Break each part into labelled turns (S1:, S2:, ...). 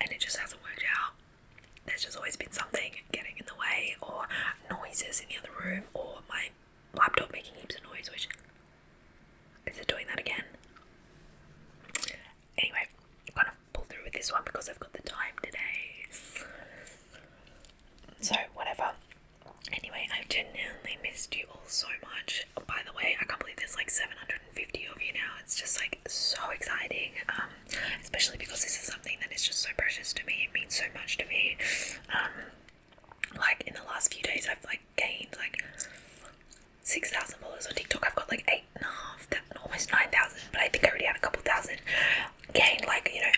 S1: and it just hasn't worked out. There's just always been something getting in the way, or noises in the other room, or my laptop making heaps of noise, which is it doing that again? Anyway, I'm gonna pull through with this one because I've got the time today. So whatever. Anyway, I've genuinely missed you all so much. By the way, I can't believe there's like 750 of you now. It's just like so exciting, especially because this is something that is just so precious to me. It means so much to me. Like in the last few days, I've like gained like 6,000 followers on TikTok. I've got like 8,500, almost 9,000, but I think I already had a couple thousand gained, like, you know,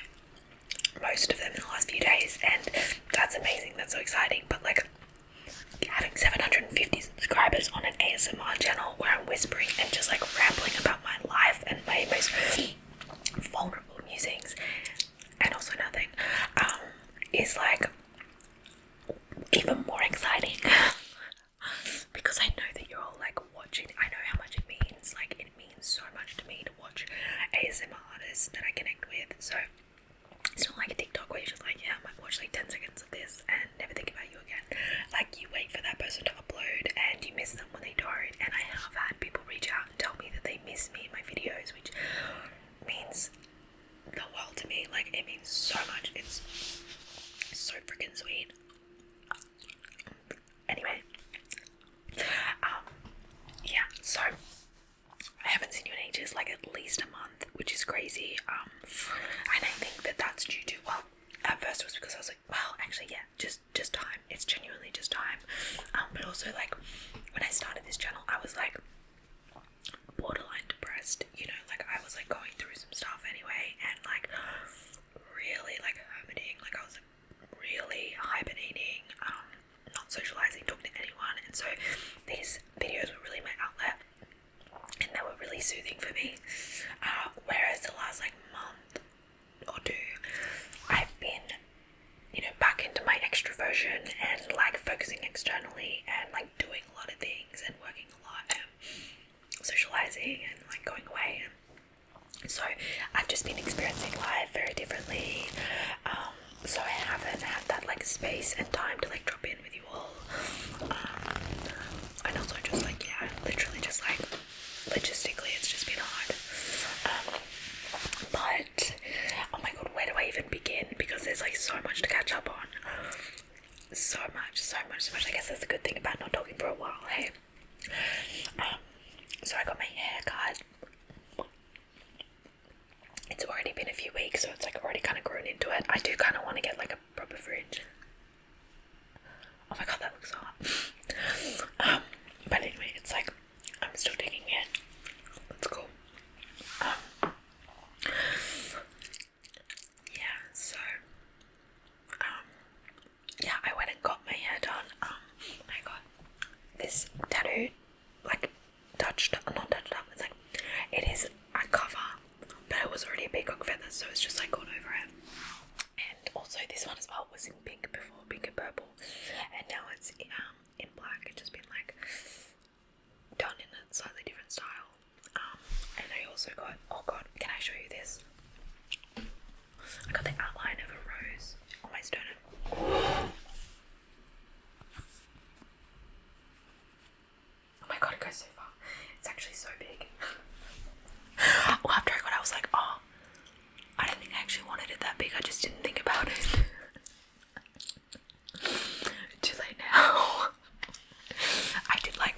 S1: most of them in the last few days, and that's amazing. That's so exciting. But like having 750 subscribers on an ASMR channel where I'm whispering and just like rambling about my life and my most vulnerable musings and also nothing, is like even more exciting because I know that you're all like watching. I know how much it means. Like, it means so much to me to watch ASMR artists that I connect with. So it's not like a TikTok where you're just like, yeah, I might watch like 10 seconds of this and never think about you again. Like, you wait for that person to upload and you miss them when they don't. And I have had people reach out and tell me that they miss me in my videos, which means the world to me. Like, it means so much. It's so freaking sweet. Anyway, yeah, so I haven't seen you in ages, like at least a month, which is crazy. And I think that that's due to, well, at first it was because I was like, well, actually, yeah, just time. It's genuinely just time. But also, like, when I started this channel, I was like borderline depressed, you know, like I was like going through some stuff anyway, and like really like hermiting, like I was really hibernating, not socializing, talking to anyone, and so these videos were really my outlet, and they were really soothing for me. Whereas the last like month or two, I've been, you know, back into my extroversion and like focusing externally and like doing a lot of things and working a lot and socializing and like going away. And so I've just been experiencing life very differently. So I haven't had that like space and time to like drop in with you all. And also just like, yeah, literally just like logistically it's just been hard. But oh my god, where do I even begin? Because there's like so much to catch up on. So much. I guess that's the good thing about not talking for a while, hey? So I got my hair cut. It's already been a few weeks, so it's like already kind of grown into it. I do kind of want to get like a proper fringe. Oh my god, that looks hot. But anyway, it's like I'm still digging it. That's cool. Yeah, so yeah, I went and got my hair done. I got this tattoo, like not touched up. It's like, it is a cover, but it was already a peacock feather, so it's just like gone over it. And also this one as well was in pink before, pink and purple, and now it's in black. It's just been like done in a slightly different style. And I also got, oh god, can I show you this? I got the outline of a rose on my sternum. Oh my god, it goes so far. It's actually so big. Well, after I got it, I was like, oh, I don't think I actually wanted it that big. I just didn't think about it. Too late now. I did like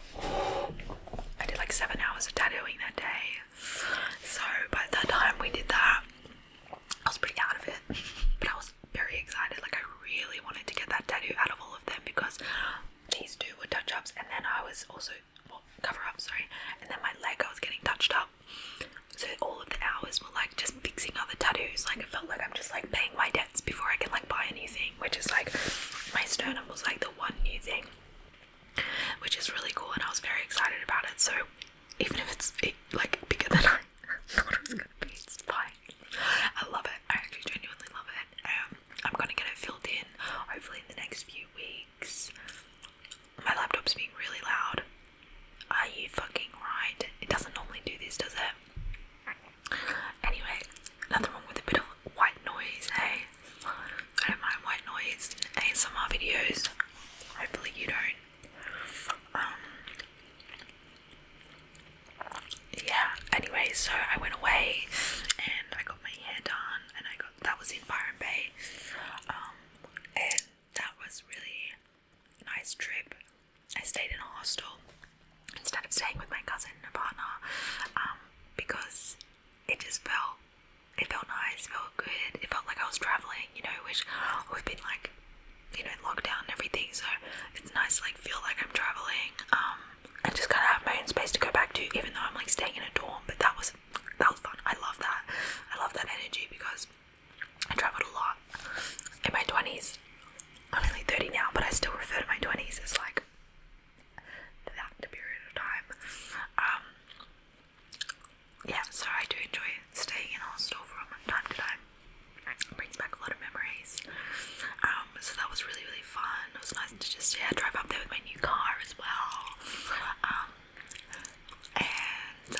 S1: 7 hours of tattooing that day. So by the time we did that, I was pretty out of it. But I was very excited. Like, I really wanted to get that tattoo out of all of them because these two were touch-ups, and then I was also cover-up, sorry, and then my leg I was getting touched up. So all of the hours were like just fixing other tattoos. Like, it felt like I'm just like paying my debts before I can like buy a new thing, which is like, my sternum was like the one new thing, which is really cool, and I was very excited about it. So even if it's like bigger than I thought it was gonna be, it's fine. I love it. I actually genuinely love it. I'm gonna get it filled in hopefully in the next few weeks. My laptop's being really loud. Are you fucking right? It doesn't normally do this, does it? Anyway, nothing wrong with a bit of white noise, hey? hostel instead of staying with my cousin and partner, because it felt nice, felt good. It felt like I was traveling, you know, which we've been like, you know, in lockdown and everything, so it's nice to like feel like I'm traveling, and just kind of have my own space to go back to, even though I'm like staying in a dorm. But that was fun. I love that energy, because I traveled a lot in my 20s. I'm only 30 now, but I still refer to my 20s as like that period of time. Yeah, so I do enjoy staying in a hostel from time to time. It brings back a lot of memories. So that was really, really fun. It was nice to just drive up there with my new car as well. And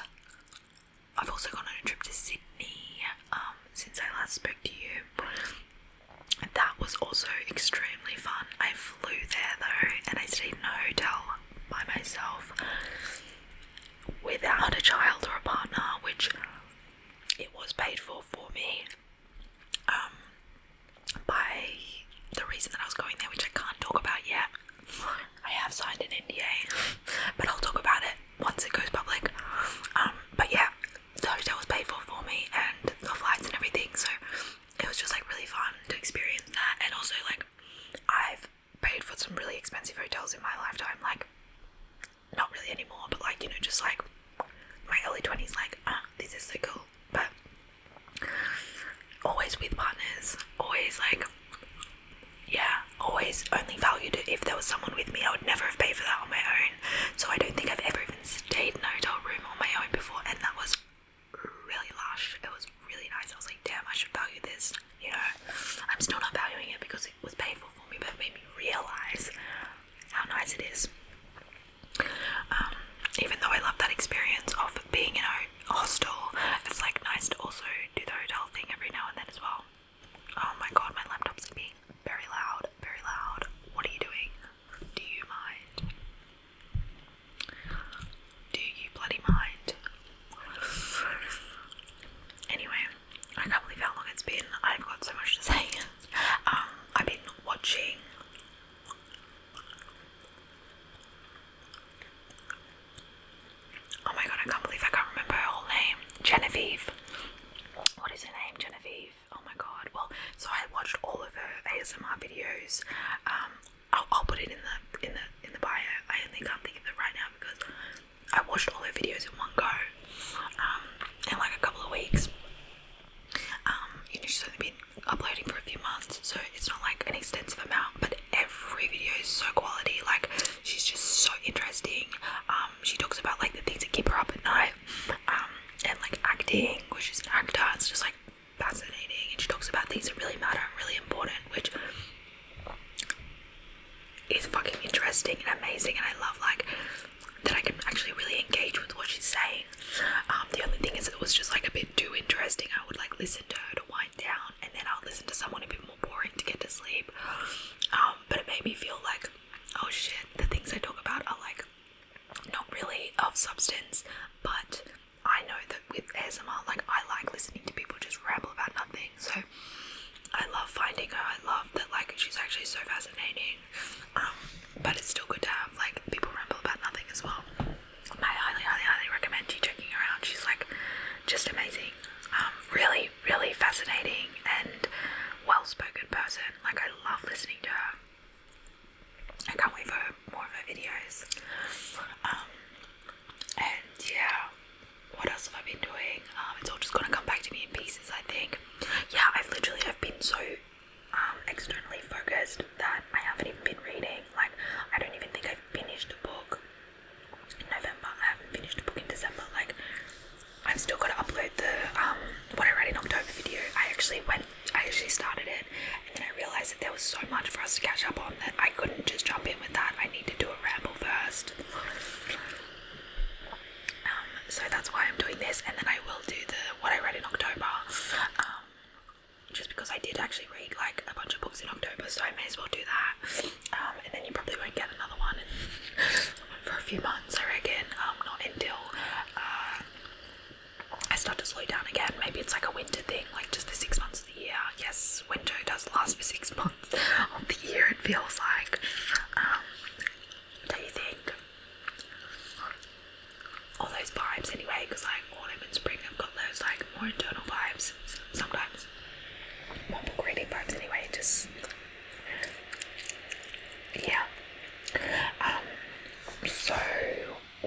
S1: I've also gone on a trip to Sydney since I last spoke to you. That was also extremely fun. I flew there though, and I stayed in a hotel by myself without a child or a partner, which it was paid for me by the reason that I was going there, which I can't talk about yet. I have signed an NDA, but I'll talk about it once it goes public. But yeah, the hotel was paid for me, and the flights and everything, so it was just like really fun to experience that. And also like, I've paid for some really expensive hotels in my lifetime, like not really anymore, but like, you know, just like my early 20s, like this is so cool. But always with partners, always like, always only valued it if there was someone with me. I would never have paid for that on my own, so I don't think I've ever even stayed in a hotel room on my own before, and that was really lush. It was really nice. I was like, damn, I should value this, you know. I'm still not valuing it because it was painful for me, but it made me realise how nice it is. Even though I love that experience of being in a hostel, it's like nice to also do the hotel thing every now and then as well. Oh my god, my laptop's being very loud, very loud. What are you doing? Do you mind? Do you bloody mind? Anyway, I can't believe how long it's been. I've got so much to say. I've been watching oh my god, I can't believe I can't remember her whole name. Genevieve. What is her name? Genevieve. Oh my god. Well, so I watched all of her ASMR videos. I'll put it in the bio. I only can't think of it right now because I watched all her videos in one go. In like a couple of weeks. You know, she's only been uploading for a few months, so it's not like an extensive amount, but every video is so quality. Like, she's just so interesting. She talks about like the things that keep her up at night, and like acting, which she's an actor. It's just like fascinating, and she talks about things that really matter and really important, which is fucking interesting and amazing. And I love like that I can actually really engage with what she's saying. The only thing is, it was just like a bit too interesting. I would like listen to her to wind down, and then I'll listen to someone a bit more boring to get to sleep. But it made me feel like, oh shit, the things I talk about are like not really of substance. But I know that with ASMR, like, I like listening to people just ramble about nothing. So I love finding her. I love that like she's actually so fascinating. But it's still good to have like people ramble about nothing as well. I highly recommend you checking her out. She's like just amazing. Really, really fascinating and well-spoken person. Like, I love listening to her. I can't wait for more of her videos. And yeah, what else have I been doing? It's all just gonna come back to me in pieces, I think. Yeah, I've been so externally focused that I haven't even been reading. Like, I don't even think I've finished a book in November. I haven't finished a book in December. Like, I've still got to upload the what I read in October video. I actually started it, and then I realised that there was so much for us to catch up on that I couldn't just jump in with that. I need to do a ramble first. So that's why I'm doing this, and then I will do the what I read in October. Just because I did actually read like a bunch of books in October, so I may as well do that. And then you probably won't get another one for a few months, I reckon. Not until I start to slow down again. Maybe it's like a winter thing, like just for 6 months of the year. Yes, winter does last for 6 months of the year, it feels like. What do you think?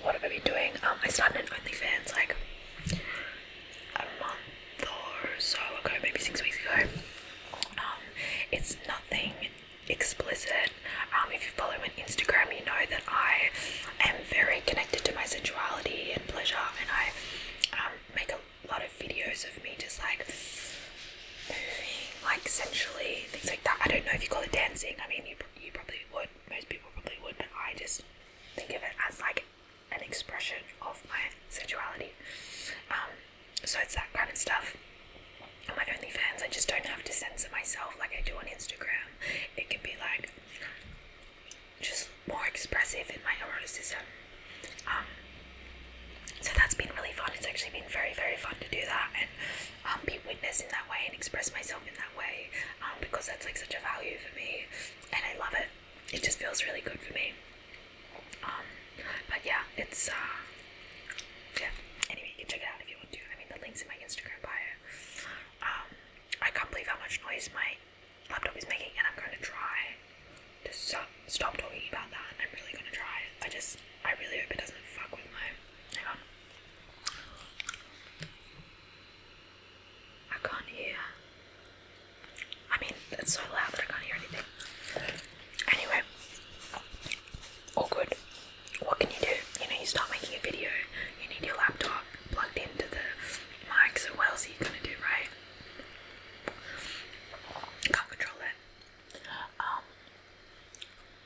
S1: what have I been doing? I started an OnlyFans like a month or so ago, maybe 6 weeks ago. It's nothing explicit. If you follow me on Instagram, you know that I am very connected to my sensuality and pleasure, and I make a lot of videos of me just like moving, like sensually, things like that. I don't know if you call it dancing. I mean, you probably would. Most people probably would, but I just think of it as like an expression of my sensuality. So it's that kind of stuff. On my OnlyFans, I just don't have to censor myself like I do on Instagram. It can be like just more expressive in my eroticism. So that's been really fun. It's actually been very, very fun to do that and be witnessed in that way and express myself in that way, because that's like such a value for me, and I love it. It just feels really good for me. But yeah, it's yeah. Anyway, you can check it out if you want to. I mean, the link's in my Instagram bio. I can't believe how much noise my laptop is making, and I'm going to try to stop talking about that. I'm really going to try. I really hope it doesn't fuck with my. Hang on. I can't hear. I mean, it's so loud that I can't hear anything. Anyway, all good. What can you do? You know, you start making a video, you need your laptop plugged into the mic, so what else are you gonna do, right? Can't control it.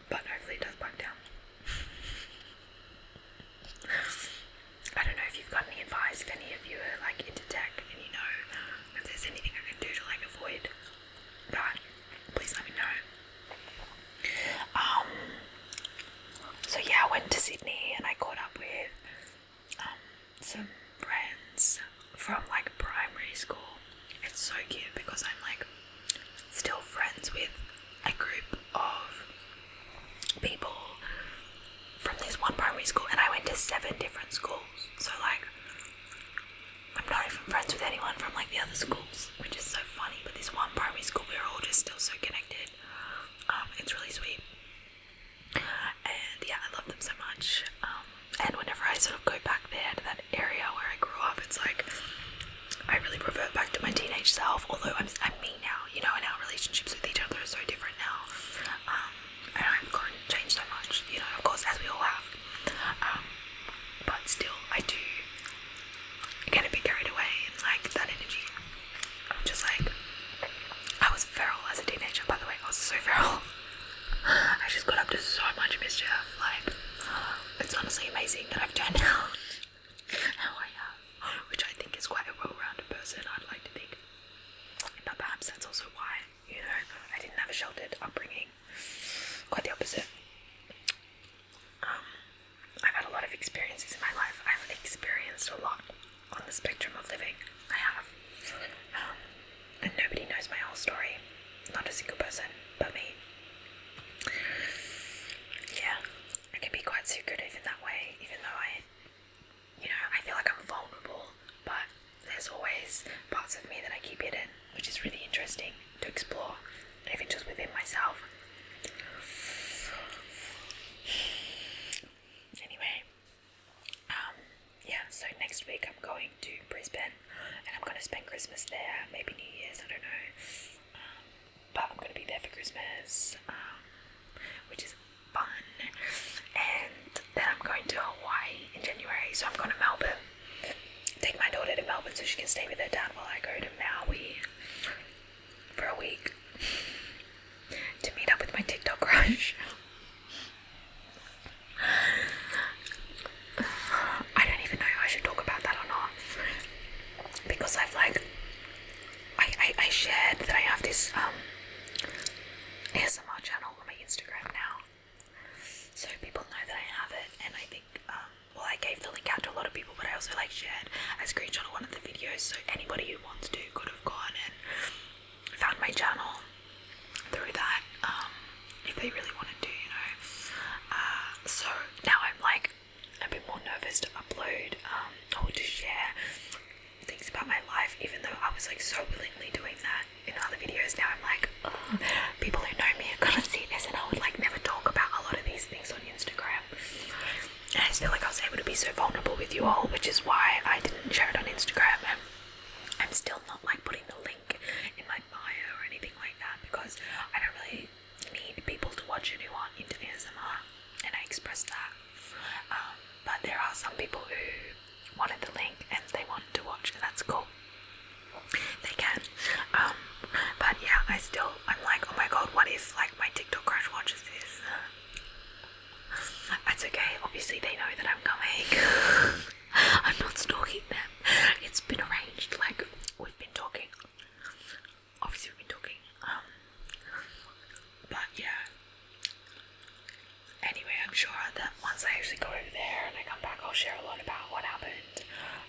S1: But hopefully it does plug down. I don't know if you've got any advice, if any of you are like into tech and you know if there's anything I can do to like avoid that, please let me know. So yeah, I went to Sydney and I caught up with some friends from like primary school. It's so cute because I'm like still friends with a group of people from this one primary school, and I went to 7 different schools. So like I'm not even friends with anyone from like the other schools, which is so funny. But this one primary school, we're all just still so connected. It's really sweet. And yeah, I love them so much. And whenever I sort of go back there to that area where I grew up, it's like I really revert back to my teenage self. Although I'm me now, you know, and our relationships with each other are so different now. And I've gotten changed so much, you know, of course, as we all have. But still, I do get a bit carried away in like that energy. I'm just like, I was feral as a teenager, by the way. I was so feral. I just got up to so much mischief. Like, it's honestly amazing that I've turned out how I have, which I think is quite a well-rounded person, I'd like to think. But perhaps that's also why, you know, I didn't have a sheltered upbringing. Quite the opposite. I've had a lot of experiences in my life. I've experienced a lot on the spectrum of living. I have. And nobody knows my whole story. Not a single person but me. Yeah, I can be quite secretive in that way, even though I feel like I'm vulnerable, but there's always parts of me that I keep hidden, which is really interesting to explore, even just within myself. Anyway, yeah, so next week I'm going to Brisbane, and I'm going to spend Christmas there, maybe New Year's, I don't know, but I'm going to be there for Christmas, which is fun. And then I'm going to Hawaii in January, so I'm going to Melbourne, take my daughter to Melbourne so she can stay with her dad while I go to Maui for a week to meet up with my TikTok crush. I don't even know if I should talk about that or not, because I've like I shared that I have this ASMR channel on my Instagram now, so people know that I have it. And I think I gave the link out to a lot of people, but I also like shared a screenshot of one of the videos, so anybody who wants to could have gone and found my channel through that, if they really wanted to, you know. So now I'm like a bit more nervous to upload or to share things about my life, even though I was like so willingly doing that in other videos. Now I'm like, oh, people who know me are gonna see this, and I would like never talk about a lot of these things on Instagram. And it's feel like I was able to be so vulnerable with you all, which is why I didn't share it on Instagram. And I'm still not like putting the link in my bio or anything like that, because I don't really need people to watch it who aren't into ASMR, and I expressed that. But there are some people who wanted the link and they wanted to watch, and that's cool. They can. But yeah, I'm like, oh my god, what if like my TikTok crush watches this? It's okay, obviously they know that I'm coming. I'm not stalking them. It's been arranged, like we've been talking. Obviously we've been talking. But yeah. Anyway, I'm sure that once I actually go over there and I come back, I'll share a lot about what happened.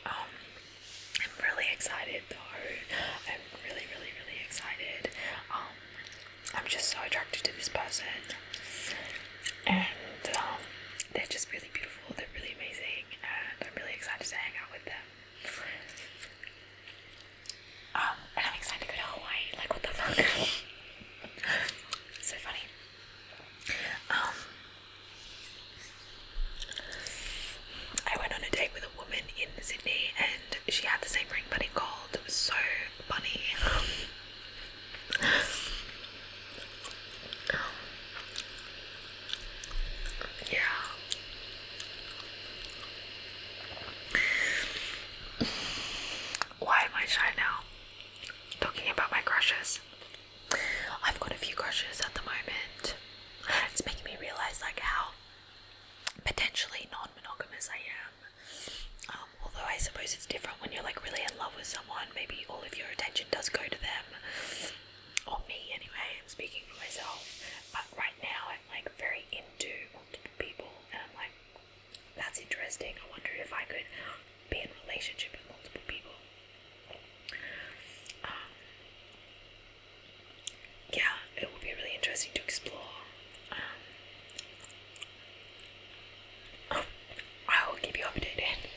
S1: I'm really excited though. I'm really, really, really excited. I'm just so attracted to this person. And they're just really beautiful, they're really amazing, and I'm really excited to hang out with them. And I'm excited to go to Hawaii, like what the fuck? So funny. I went on a date with a woman in Sydney and she had the same ring but in gold. It was so funny. Yeah. Why am I shy now? Talking about my crushes. I've got a few crushes at the moment. It's making me realise like how potentially non-monogamous I am. Although I suppose it's different when you're like really in love with someone. Maybe all of your attention does go to them. Or me anyway, I'm speaking for myself. But right now I'm like very into multiple people and I'm like, that's interesting. I wonder if I could be in a relationship with multiple people. Yeah, it will be really interesting to explore. I will keep you updated.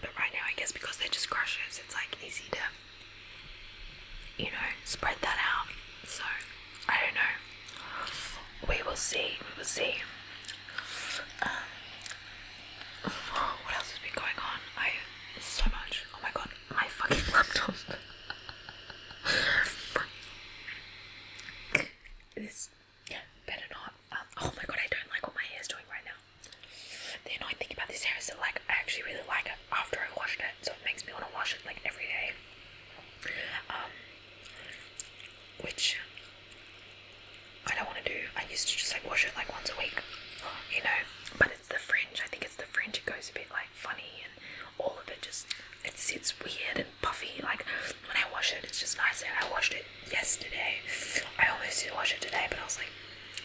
S1: But right now, I guess because they're just crushes, it's like easy to, you know, spread that out. So, I don't know. We will see. We will see. What else has been going on? So much. Oh my god, my fucking laptop. This better not. Oh my god, I don't like what my hair's doing right now. The annoying thing about this hair is that like I actually really like it after I've washed it, so it makes me want to wash it like every day. Which I don't want to do. I used to just like wash it like once a week, you know. But it's the fringe. I think it's the fringe. It goes a bit like funny, and all of it just it sits weird and puffy. Like when I wash it, it's just nice. And I washed it yesterday. I almost did wash it today, but I was like,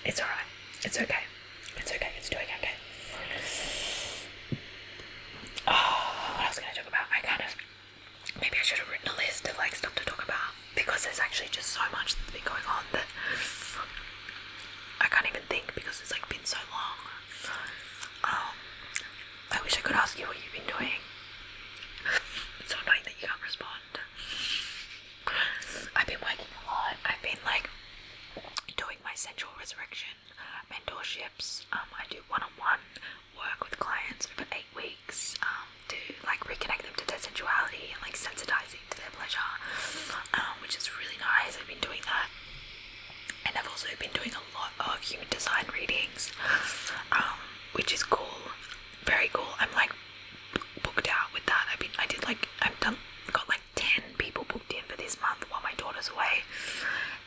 S1: it's alright. It's okay. It's okay. It's doing okay. What else can I talk about? Maybe I should have written a list of like stuff to talk about, because there's actually just so much that's been going on that I can't even think because it's like been so long. I wish I could ask you what you've been doing. It's so annoying that you can't respond. I've been working a lot. I've been like doing my sensual resurrection mentorships. I do one-on-one work with clients over 8 weeks to like reconnect them to their sensuality and like sensitizing to their pleasure, which is really nice. I've been doing that, and I've also been doing a lot of human design readings, which is cool, very cool. I'm like booked out with that. Got like 10 people booked in for this month while my daughter's away,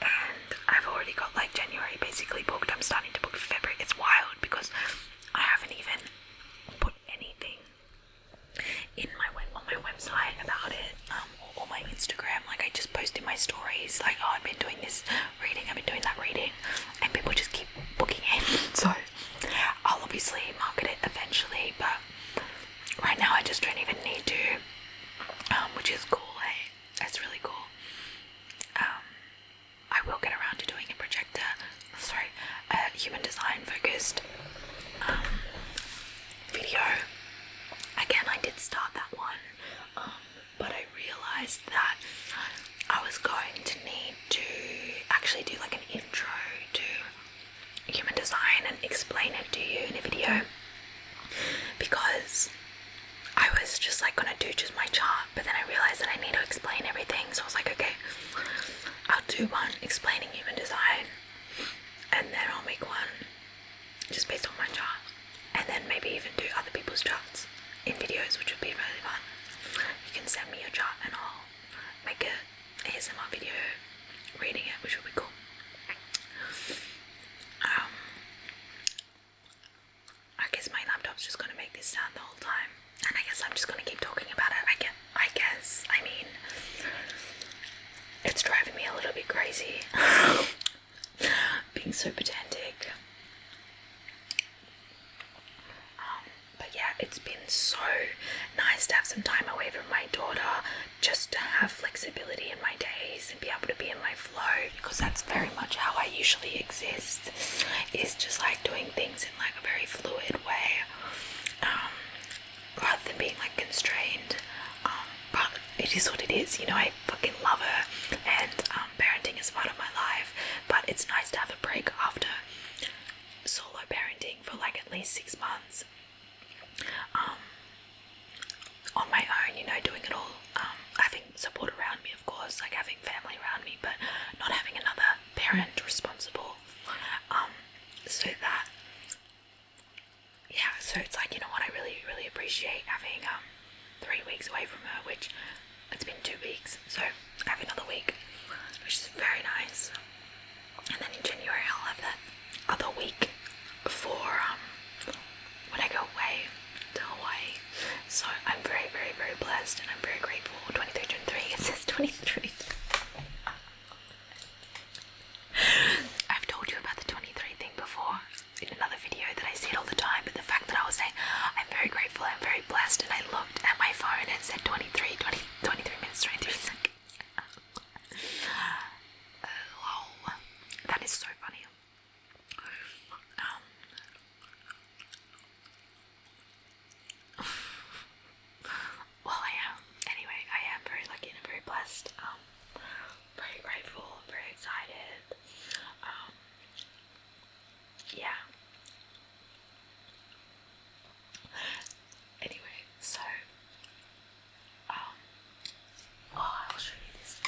S1: and I've already got like January basically booked. I'm starting to book February. It's wild because I haven't even put anything on my website about it, or my Instagram. Like I just post in my stories like, oh, I've been doing this reading, I've been doing that reading, and people just keep booking in. So I'll obviously market it eventually, but right now I just don't even need to, which is cool. Hey, that's really cool. I will get around to doing a human design focused video. Again, I did start that one, but I realised that I was going to need to actually do like an intro to human design and explain it to you in a video. because I was just like gonna do just my chart, but then I realized that I need to explain everything, so I was like, okay, I'll do one explaining human design, and then I'll make one just based on my chart, and then maybe even do other people's charts in videos, which would be really fun. You can send me your chart and I'll make a ASMR video reading it, which would be cool. I guess my laptop's just gonna make this sound the whole time, and I guess I'm just gonna keep talking about it. I mean, it's driving me a little bit crazy. Being so pedantic. But yeah, it's been so nice to have some time away from my daughter, just to have flexibility in my days and be able to be in my flow, because that's very much how I usually exist, is just like doing things in like a very fluid way, rather than being like constrained. But it is what it is, you know. I fucking love her, and parenting is part of my life, but it's nice to have a break after solo parenting for like at least 6 months. On my own, you know, doing it all, having support around me, of course, like having family around me, but not having another parent responsible. So that, yeah, so it's like, you know what, I really, really appreciate having 3 weeks away from her, which it's been 2 weeks, so I have another week, which is very nice. And then in January I'll have that other week for when I go away to Hawaii. So I'm very, very, very blessed, and I'm very grateful. 23. It says 23. I've told you about the 23 thing before in another video that I see it all the time, but the fact that I was saying I'm very grateful, I'm very blessed, and I looked at my phone and it said 23 minutes, 23 seconds. Lol. That is so funny. Well, anyway, I am very lucky and very blessed, very grateful, very excited, yeah. Anyway, so, I'll show you this.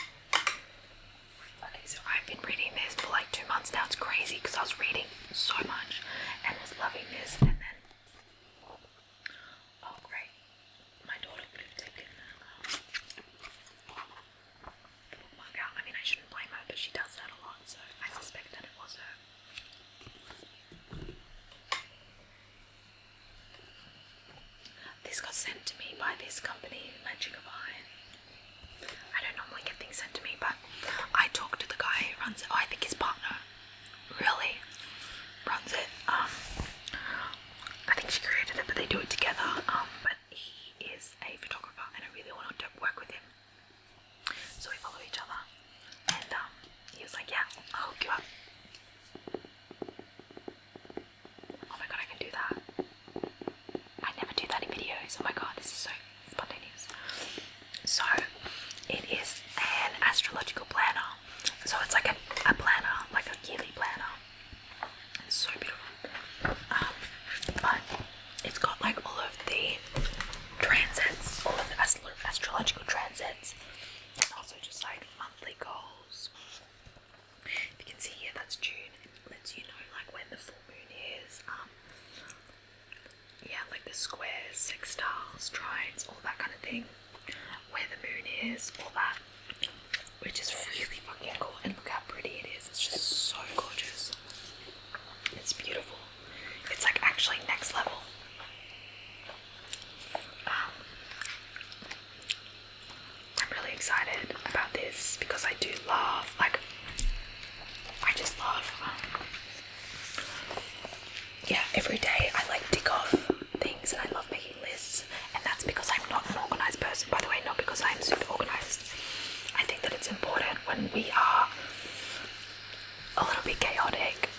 S1: Okay, so I've been reading this for like 2 months now. It's crazy because I was reading so much and was loving this, and then, oh great, my daughter would have taken the bookmark out. I mean, I shouldn't blame her, but she does that a lot, so I suspect that it was her. This got sent to me by this company, Magic of Eye. I don't normally get things sent to me, but I talked to the guy who runs it. Oh, I think his partner really runs it. I think she created it, but they do it together. But he is a photographer, and I really wanted to work with him. So we follow each other, and he was like, "Yeah, I'll hook you up." Oh my god, I can do that. I never do that in videos. Oh my god, this is so spontaneous. So it is an astrological planner. So it's like a planner, like a yearly planner. It's so beautiful. But it's got like all of the transits, all of the astrological transits, and also just like monthly goals. If you can see here, that's June. It lets you know like when the full moon is. Yeah, like the squares, sextiles, trines, all that kind of thing. Where the moon is, all that. Which is really fucking cool. And look how pretty it is. It's just so gorgeous. It's beautiful. It's like actually next level. I'm really excited about this because I do love, like, I just love, yeah, every day I like tick off things, and I love making lists, and that's because I'm not an organised person, by the way, not because I'm super organised. I think that it's important when we are a little bit chaotic,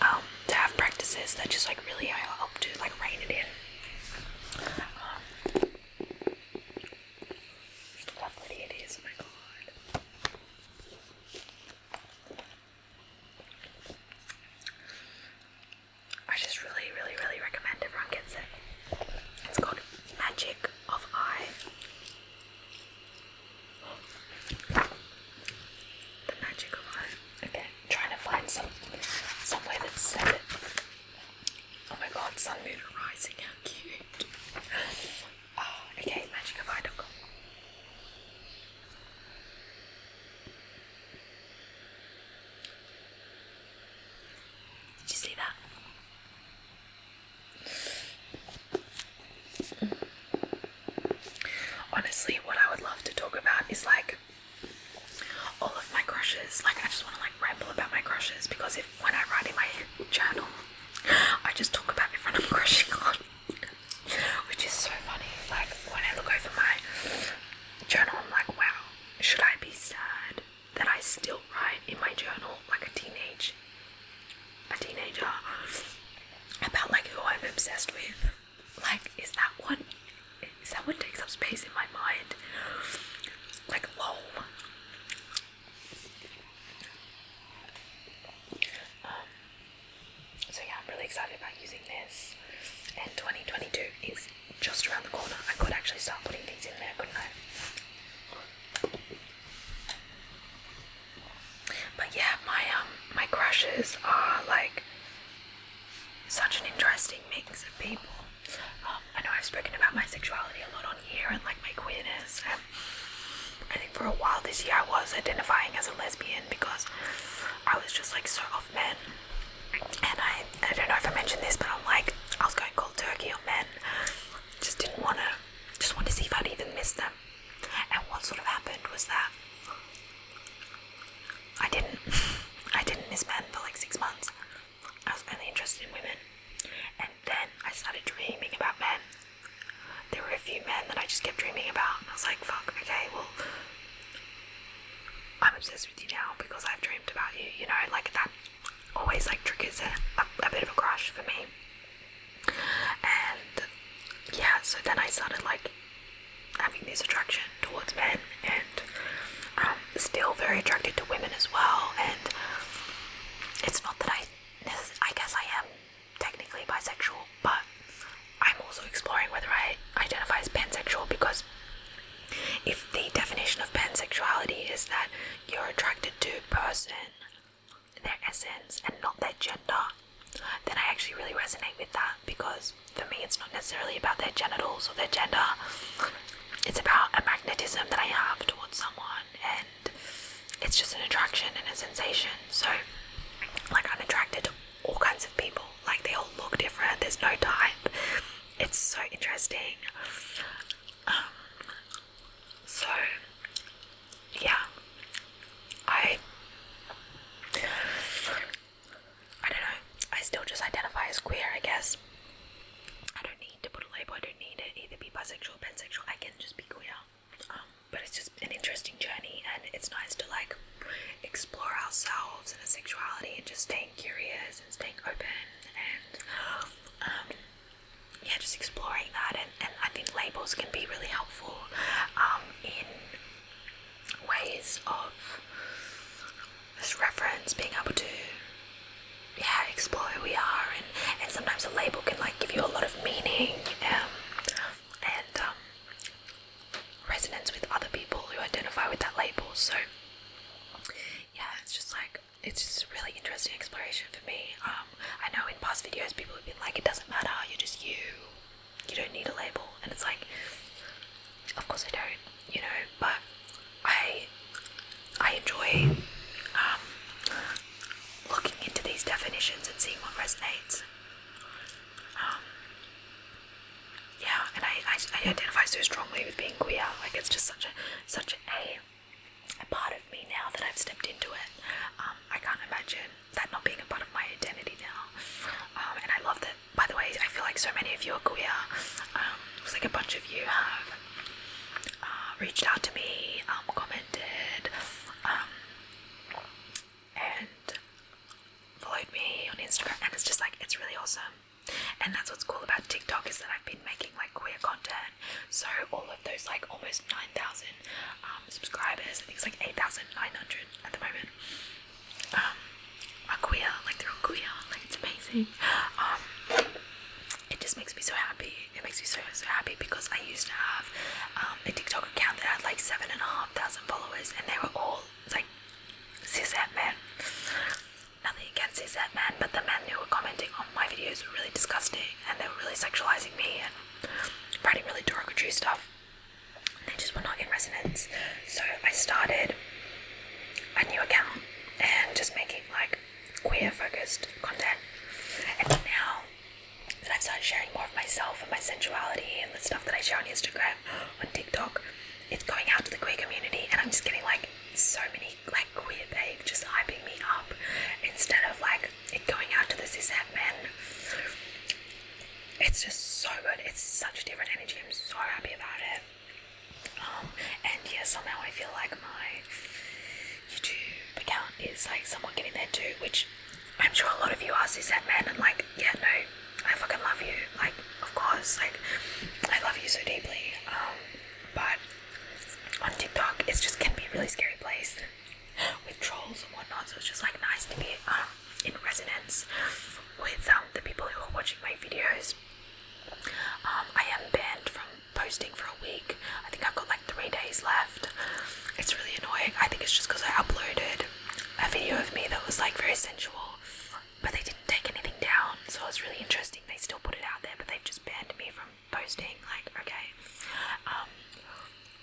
S1: to have practices that just like really help to like rein it in. Honestly, what I would love to talk about is like all of my crushes. Like, I just want to like ramble about my crushes, because when I write in my journal, I just talk about everyone I'm crushing on, which is so funny. Like, when I look over my journal, I'm like, wow, should I be sad that I still write in my journal like a teenager about like who I'm obsessed with? Like, is that what takes up space in my mind? Like, lol. So yeah, I'm really excited about using this, and 2022 is just around the corner. I could actually start putting things in there, couldn't I? But yeah, my crushes are like such an interesting mix of people. I know I've spoken about my sexuality a lot on here and like my queerness, and I think for a while this year I was identifying as a lesbian because I was just like so off men. And I don't know if I mentioned this, but I was going cold turkey on men. Just wanted to see if I'd even miss them. And what sort of happened was that I didn't miss men for like 6 months. I was only interested in women. And then I started dreaming about men. There were a few men that I just kept dreaming about, and I was like, fuck, okay, well, I'm obsessed with you now because I've dreamed about you, you know, like that always like triggers a bit of a crush for me. And yeah, so then I started like having this attraction towards men, and still very attracted to women as well. And it's not that I guess I am technically bisexual, but I'm also exploring whether I identify as pansexual, because if the definition of pansexuality is that you're attracted to a person, their essence, and not their gender, then I actually really resonate with that, because for me it's not necessarily about their genitals or their gender. It's about a magnetism that I have towards someone, and it's just an attraction and a sensation. So like, I'm attracted to all kinds of people. Like, they all look different, there's no type. It's so interesting. So yeah, I don't know, I still just identify as queer, I guess. I don't need to put a label, I don't need to either be bisexual or pansexual, I can just be queer. But it's just an interesting journey, and it's nice to like explore ourselves and our sexuality, and just staying curious and staying open, and yeah, just exploring that. And I think labels can be really helpful in ways of this reference, being able to explore who we are, and sometimes a label can like give you a lot of meaning and resonance with other people who identify with that label. So yeah, it's just really interesting exploration for me. I know in past videos people have been like, it doesn't matter, you're just you don't need a label, and it's like, of course I don't, you know, but I enjoy looking into these definitions and seeing what resonates. Yeah, and I identify so strongly with being queer. Like, it's just such a part of me now that I've stepped into it. I can't imagine that not being a part of my identity now. And I love that, by the way, I feel like so many of you are queer. It's like a bunch of you have reached out to me, commented, and followed me on Instagram, and it's just like, it's really awesome. And that's what's cool about TikTok, is that I've been making like queer content. So all of those like almost 9,000 subscribers, I think it's like 8,900 at the moment, are queer. Like, they're all queer. Like, it's amazing. It just makes me so happy. It makes me so happy, because I used to have a TikTok account that had like 7,500 followers, and they were all like cishet men. Nothing against cishet men, but the men who were commenting on my videos were really disgusting, and they were really sexualizing me and writing really derogatory stuff. They just were not in resonance. So I started a new account and just making like queer focused content. And now that I've started sharing more of myself, myself and my sensuality and the stuff that I share on Instagram, on TikTok, it's going out to the queer community, and I'm just getting like so many like queer babes just hyping me up instead of like it going out to the cishet men. It's just so good. It's such a different energy. I'm so happy about it. And yeah, somehow I feel like my YouTube account is like somewhat getting there too, which I'm sure a lot of you are cishet men, and like, yeah, no, I fucking love you. Like, of course, like, I love you so deeply. But on TikTok, it's just can be a really scary place with trolls and whatnot. So it's just like nice to be in resonance with the people who are watching my videos. I am banned from posting for a week. I think I've got like 3 days left. It's really annoying. I think it's just because I uploaded a video of me that was like very sensual, but they didn't take anything down, so it's really interesting. They still put it out there, but they've just banned me from posting. Like, okay,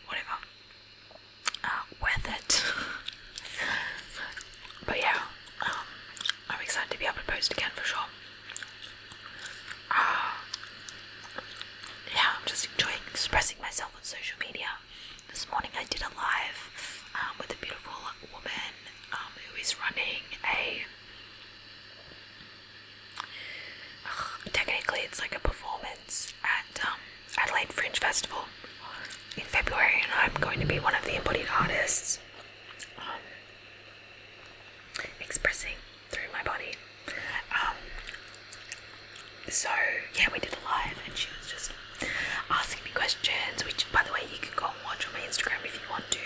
S1: whatever, worth it. But yeah, I'm excited to be able to post again for sure. Yeah, I'm just enjoying expressing myself on social media. This morning I did a live with a beautiful woman who is running a technically it's like a performance at Adelaide Fringe Festival in February, and I'm going to be one of the embodied artists expressing through my body. So yeah, we did a live and she was just asking me questions, which by the way you can go and watch on my Instagram if you want to.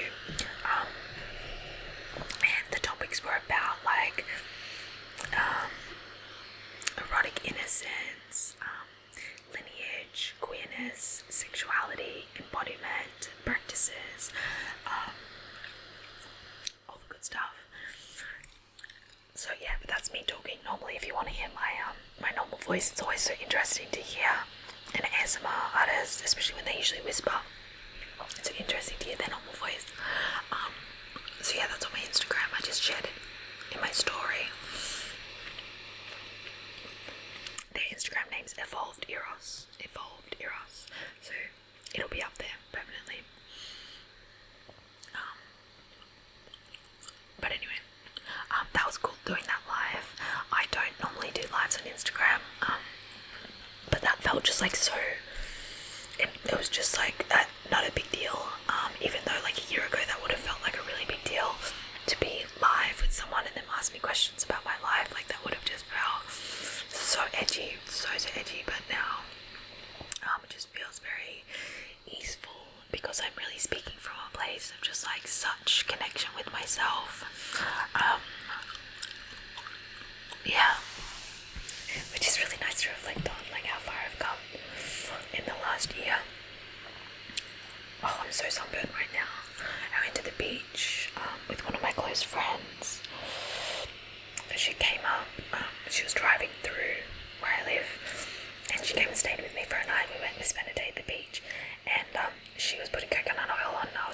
S1: And the topics were about like erotic innocence, lineage, queerness, sexuality, embodiment, practices, all the good stuff. So yeah, but that's me talking. Normally if you want to hear my normal voice, it's always so interesting to hear an ASMR artist, especially when they usually whisper. It's so interesting to hear their normal voice. So yeah, that's on my Instagram. I just shared it in my story. Their Instagram name's Evolved Eros. So it'll be up there permanently. But anyway, that was cool doing that live. I don't normally do lives on Instagram, but that felt just like so. It was just like not a big deal. Even though like a year ago that would have felt like a really big deal to be live with someone and them ask me questions about my life. Like that would have just felt so edgy, so edgy. But now it just feels very easeful because I'm really speaking from a place of just like such connection with myself. Yeah, which is really nice to reflect on, like how far I've come in the last year. Oh, I'm so sunburned right now. I went to the beach with one of my close friends. She came up, she was driving through where I live, and she came and stayed with me for a night. We went and spent a day at the beach, and she was putting coconut oil on, and I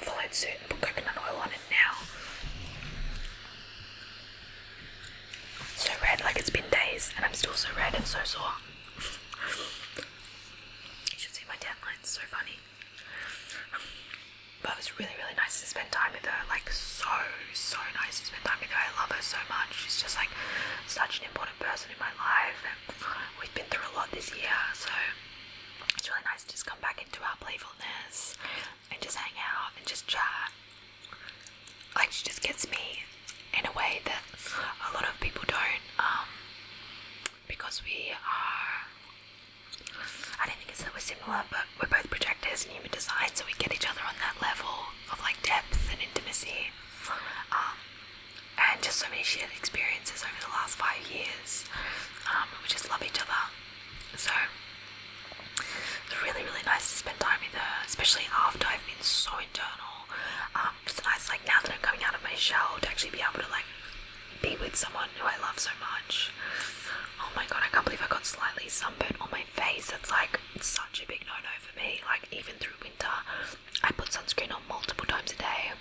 S1: followed suit and put coconut oil on it now. So red, like it's been days, and I'm still so red and so sore. You should see my tan lines, so funny. But it was really, really nice to spend time with her, like so nice to spend time with her. I love her so much. She's just like such an important person in my life, and we've been through a lot this year, so it's really nice to just come back into our playfulness and just hang out and just chat. Like she just gets me in a way that a lot of people don't, because we are, I don't think it's that we're similar, but we're both projectors in human design, so we get each other on that level of like depth and intimacy, and just so many shared experiences over the last 5 years. We just love each other, so it's really, really nice to spend time with her, especially after I've been so internal. It's nice, like now that I'm coming out of my shell, to actually be able to like be with someone who I love so much. Oh my god, I can't believe I got slightly sunburnt on my face. That's like such a big no-no for me. Like even through winter, I put sunscreen on multiple times a day.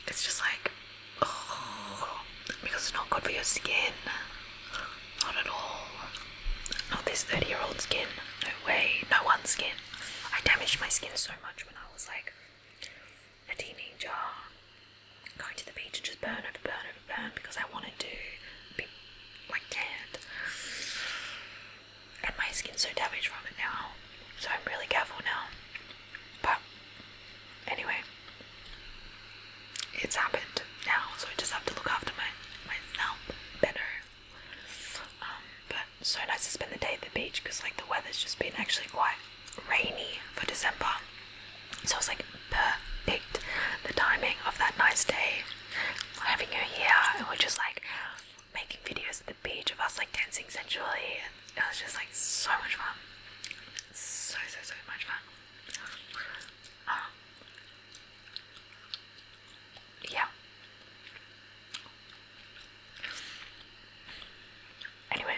S1: It's just like, because it's not good for your skin. Not at all. Not this 30 skin. I damaged my skin so much when I was like a teenager, going to the beach and just burn over burn because I wanted to be like tanned. And my skin's so damaged from it now, so I'm really careful now. But anyway, it's happened now, so I just have to look after my scalp better. But so nice to spend the day at the beach because like the weather's just been actually quite rainy for December, so it's like perfect, the timing of that nice day, having her here, and we're just like making videos at the beach of us like dancing sensually, and it was just like so much fun, so much fun. Yeah. Anyway,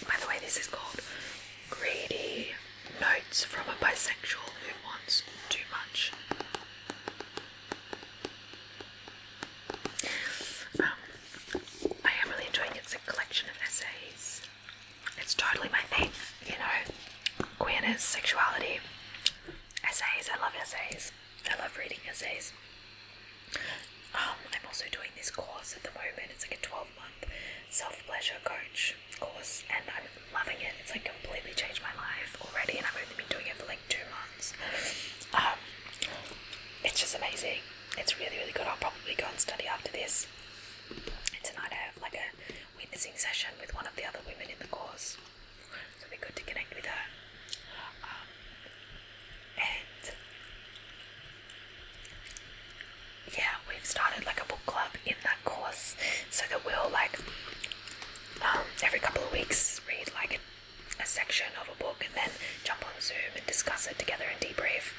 S1: by the way, this is called Greedy Notes from a Bisexual Who Wants Too Much. I am really enjoying it. It's a collection of essays. It's totally my thing, you know, queerness, sexuality, essays. I love essays. I love reading essays. I'm also doing this course at the moment. It's like a 12-month self-pleasure coach course, and I'm loving it. It's like completely changed my life already, and I've only been doing it for like 2 months. It's just amazing. It's really good. I'll probably go and study after this. And tonight I have like a witnessing session with one of the other women in the course, so it'll be good to connect with her. And yeah, we've started like a book club in that course, so that we'll like every couple of weeks read like a section of a book and then jump on Zoom and discuss it together and debrief,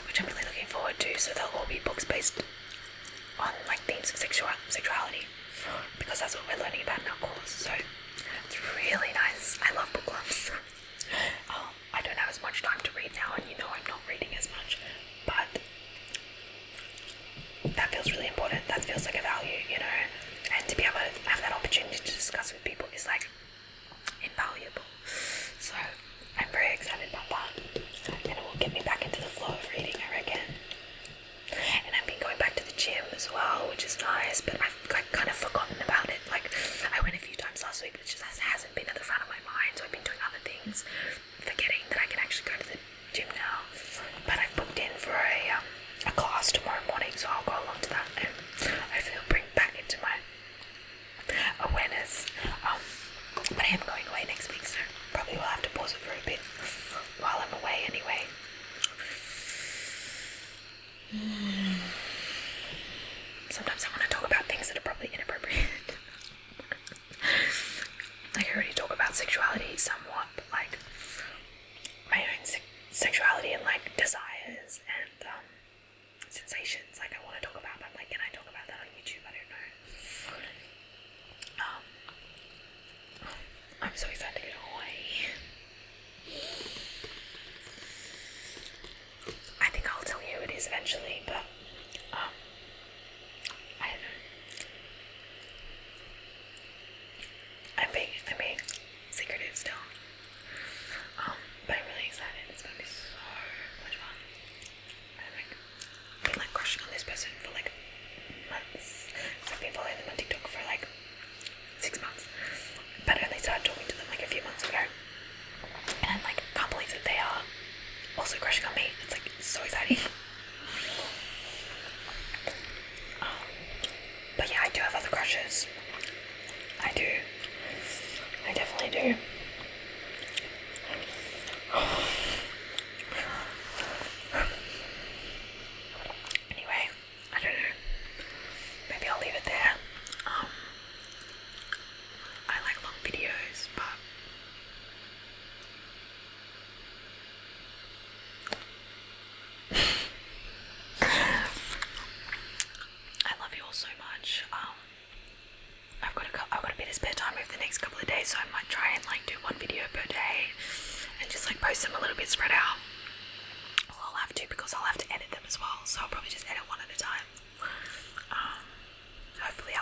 S1: which I'm really looking forward to. So they'll all be books based on like themes of sexuality, because that's what we're learning about in our course. So it's really nice. I love book clubs. I don't have as much time to read now, and you know I'm not reading as much, but that feels really important. That feels like a value, you know, and to be able to have that opportunity to discuss with people is like invaluable. So I'm very excited about that, and it will get me back into the flow of reading, I reckon. And I've been going back to the gym as well, which is nice, but I've like kind of forgotten about it. Like I went a few times last week, but it just hasn't been at the front of my mind, so I've been doing other things, forgetting that I can actually go to the gym now. But I've booked in for a class tomorrow morning, so I'll go along to that, and hopefully it'll bring back into my awareness. But I am going away next week, so probably will have to pause it for a bit while I'm away anyway. Sometimes I want to talk about things that are probably inappropriate. Like I already talk about sexuality somewhat, but like my own sexuality and like desires and sensations, like I want to talk about, but like, can I talk about that on YouTube? I don't know. I'm so excited to get away. I think I'll tell you who it is eventually, but I don't know. I'm being secretive still. But I'm really excited. It's gonna be so much fun. I've been like crushing on this person for like months. So I've been following them on TikTok for like 6 months, but I only started talking to them like a few months ago, and I'm like, can't believe that they are also crushing on me. It's like so exciting. But yeah, I do have other crushes. I do. I definitely do. Anyway, I don't know. Maybe I'll leave it there. I like long videos, but I love you all so much. I've got a bit of spare time over the next couple of days, so I might try and like do one video per day and just like post them a little bit spread out. Well, I'll have to, because I'll have to edit them as well, so I'll probably just edit one at a time. Hopefully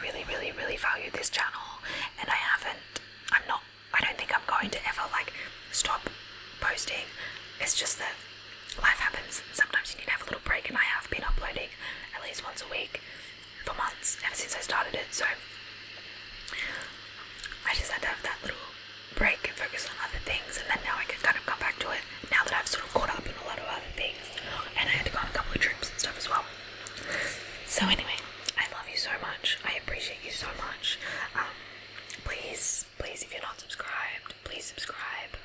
S1: really, really, really value this channel, and I don't think I'm going to ever like stop posting. It's just that life happens. Sometimes you need to have a little break, and I have been uploading at least once a week for months, ever since I started it, so I just had to have that little break and focus on other things, and then now I can kind of come back to it now that I've sort of caught up on a lot of other things, and I had to go on a couple of trips and stuff as well. So anyway, I love you so much. I appreciate you so much. Please, if you're not subscribed, please subscribe.